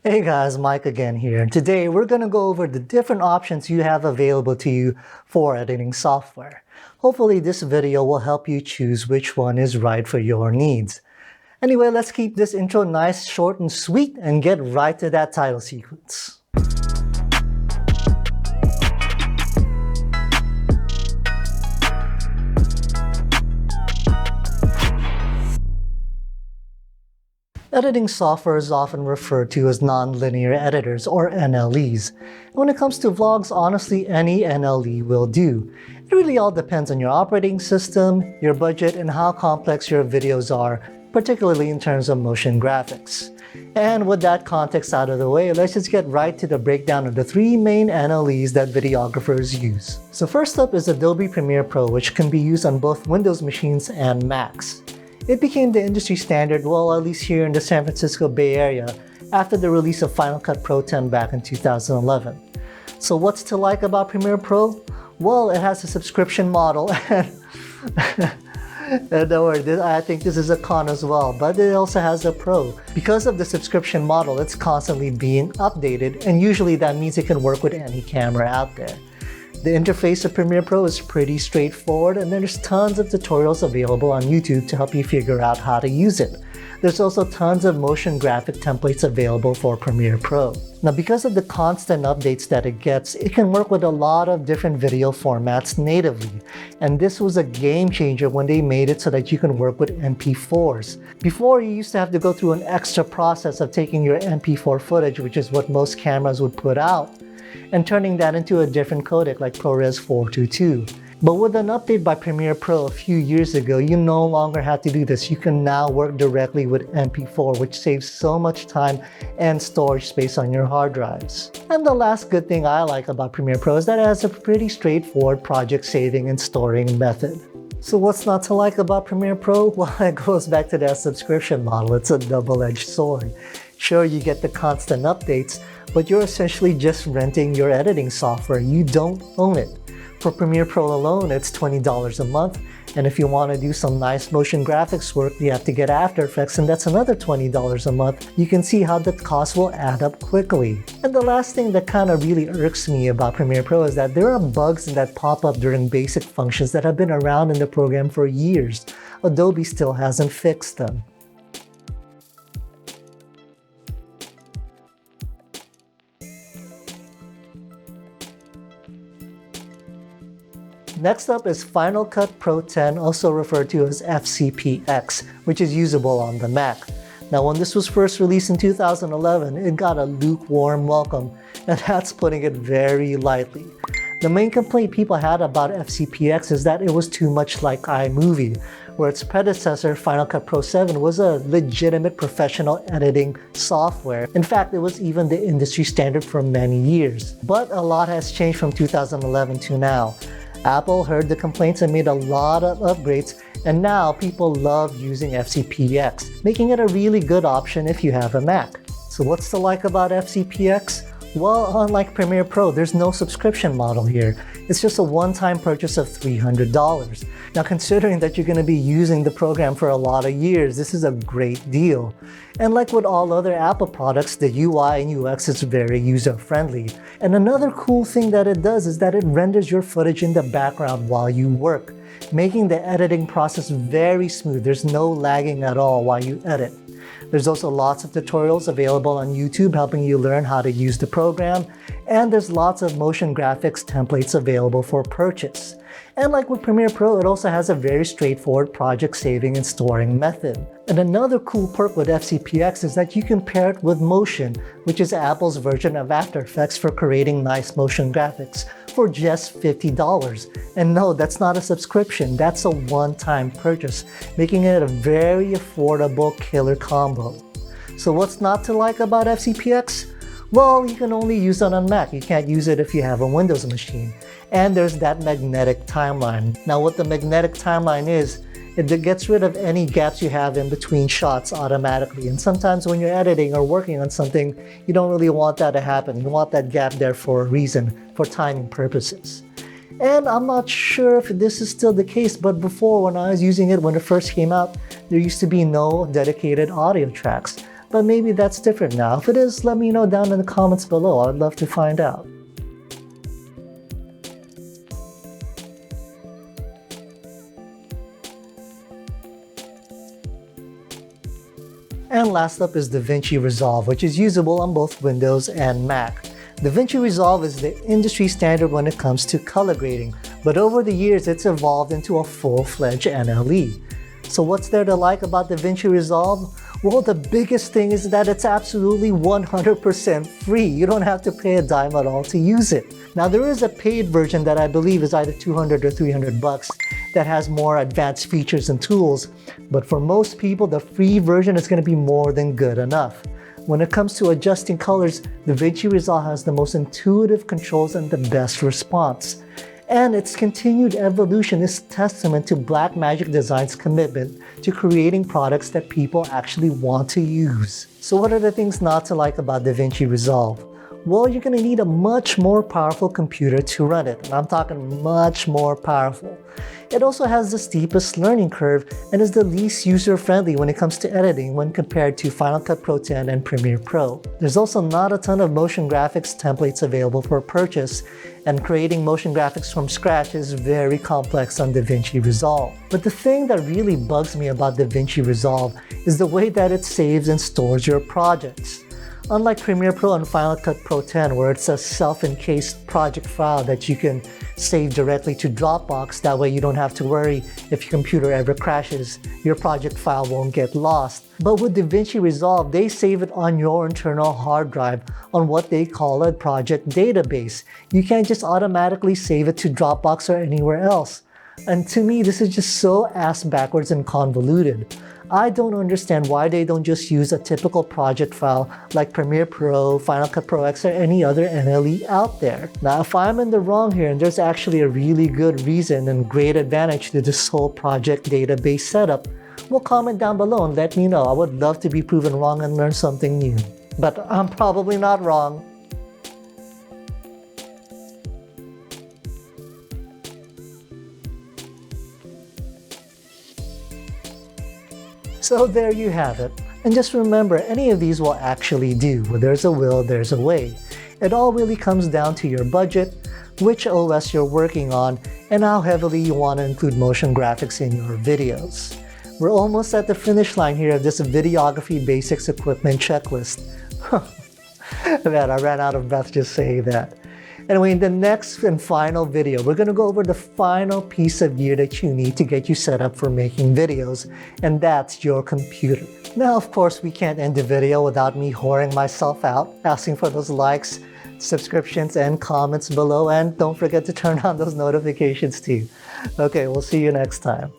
Hey guys, Mike again here, and today we're going to go over the different options you have available to you for editing software. Hopefully this video will help you choose which one is right for your needs. Anyway, let's keep this intro nice, short, and sweet and get right to that title sequence. Editing software is often referred to as non-linear editors, or NLEs. When it comes to vlogs, honestly, any NLE will do. It really all depends on your operating system, your budget, and how complex your videos are, particularly in terms of motion graphics. And with that context out of the way, let's just get right to the breakdown of the three main NLEs that videographers use. So first up is Adobe Premiere Pro, which can be used on both Windows machines and Macs. It became the industry standard, well, at least here in the San Francisco Bay Area, after the release of Final Cut Pro 10 back in 2011. So what's to like about Premiere Pro? Well, it has a subscription model, and don't worry, I think this is a con as well, but it also has a pro. Because of the subscription model, it's constantly being updated, and usually that means it can work with any camera out there. The interface of Premiere Pro is pretty straightforward, and there's tons of tutorials available on YouTube to help you figure out how to use it. There's also tons of motion graphic templates available for Premiere Pro. Now, because of the constant updates that it gets, it can work with a lot of different video formats natively. And this was a game changer when they made it so that you can work with MP4s. Before, you used to have to go through an extra process of taking your MP4 footage, which is what most cameras would put out, and turning that into a different codec like ProRes 422. But with an update by Premiere Pro a few years ago, you no longer have to do this. You can now work directly with MP4, which saves so much time and storage space on your hard drives. And the last good thing I like about Premiere Pro is that it has a pretty straightforward project saving and storing method. So what's not to like about Premiere Pro? Well, it goes back to that subscription model. It's a double-edged sword. Sure, you get the constant updates, but you're essentially just renting your editing software. You don't own it. For Premiere Pro alone, it's $20 a month. And if you want to do some nice motion graphics work, you have to get After Effects, and that's another $20 a month. You can see how the cost will add up quickly. And the last thing that kind of really irks me about Premiere Pro is that there are bugs that pop up during basic functions that have been around in the program for years. Adobe still hasn't fixed them. Next up is Final Cut Pro 10, also referred to as FCPX, which is usable on the Mac. Now, when this was first released in 2011, it got a lukewarm welcome, and that's putting it very lightly. The main complaint people had about FCPX is that it was too much like iMovie, where its predecessor, Final Cut Pro 7, was a legitimate professional editing software. In fact, it was even the industry standard for many years. But a lot has changed from 2011 to now. Apple heard the complaints and made a lot of upgrades, and now people love using FCPX, making it a really good option if you have a Mac. So what's to like about FCPX? Well, unlike Premiere Pro, there's no subscription model here. It's just a one-time purchase of $300. Now, considering that you're going to be using the program for a lot of years, this is a great deal. And like with all other Apple products, the UI and UX is very user-friendly. And another cool thing that it does is that it renders your footage in the background while you work, making the editing process very smooth. There's no lagging at all while you edit. There's also lots of tutorials available on YouTube helping you learn how to use the program, and there's lots of motion graphics templates available for purchase. And like with Premiere Pro, it also has a very straightforward project saving and storing method. And another cool perk with FCPX is that you can pair it with Motion, which is Apple's version of After Effects for creating nice motion graphics, for just $50. And no, that's not a subscription, that's a one-time purchase, making it a very affordable killer combo. So what's not to like about FCPX? Well, you can only use it on Mac. You can't use it if you have a Windows machine. And there's that magnetic timeline. Now, what the magnetic timeline is, it gets rid of any gaps you have in between shots automatically. And sometimes when you're editing or working on something, you don't really want that to happen. You want that gap there for a reason, for timing purposes. And I'm not sure if this is still the case, but before, when I was using it, when it first came out, there used to be no dedicated audio tracks. But maybe that's different now. If it is, let me know down in the comments below. I'd love to find out. And last up is Davinci Resolve, which is usable on both Windows and Mac. Davinci Resolve is the industry standard when it comes to color grading, but over the years it's evolved into a full-fledged NLE. So what's there to like about Davinci Resolve? Well, the biggest thing is that it's absolutely 100% free. You don't have to pay a dime at all to use it. Now there is a paid version that I believe is either 200 or 300 bucks that has more advanced features and tools, but for most people the free version is going to be more than good enough. When it comes to adjusting colors, Davinci Resolve has the most intuitive controls and the best response. And its continued evolution is testament to Blackmagic Design's commitment to creating products that people actually want to use. So what are the things not to like about Davinci Resolve? Well, you're going to need a much more powerful computer to run it, and I'm talking much more powerful. It also has the steepest learning curve and is the least user-friendly when it comes to editing when compared to Final Cut Pro X and Premiere Pro. There's also not a ton of motion graphics templates available for purchase, and creating motion graphics from scratch is very complex on Davinci Resolve. But the thing that really bugs me about Davinci Resolve is the way that it saves and stores your projects. Unlike Premiere Pro and Final Cut Pro X, where it's a self-encased project file that you can save directly to Dropbox, that way you don't have to worry if your computer ever crashes, your project file won't get lost. But with Davinci Resolve, they save it on your internal hard drive on what they call a project database. You can't just automatically save it to Dropbox or anywhere else. And to me, this is just so ass backwards and convoluted. I don't understand why they don't just use a typical project file like Premiere Pro, Final Cut Pro X, or any other NLE out there. Now, if I'm in the wrong here and there's actually a really good reason and great advantage to this whole project database setup, well, comment down below and let me know. I would love to be proven wrong and learn something new. But I'm probably not wrong. So there you have it. And just remember, any of these will actually do. Where there's a will, there's a way. It all really comes down to your budget, which OS you're working on, and how heavily you want to include motion graphics in your videos. We're almost at the finish line here of this videography basics equipment checklist. Man, I ran out of breath just saying that. Anyway, in the next and final video, we're going to go over the final piece of gear that you need to get you set up for making videos, and that's your computer. Now, of course, we can't end the video without me whoring myself out, asking for those likes, subscriptions, and comments below, and don't forget to turn on those notifications too. Okay, we'll see you next time.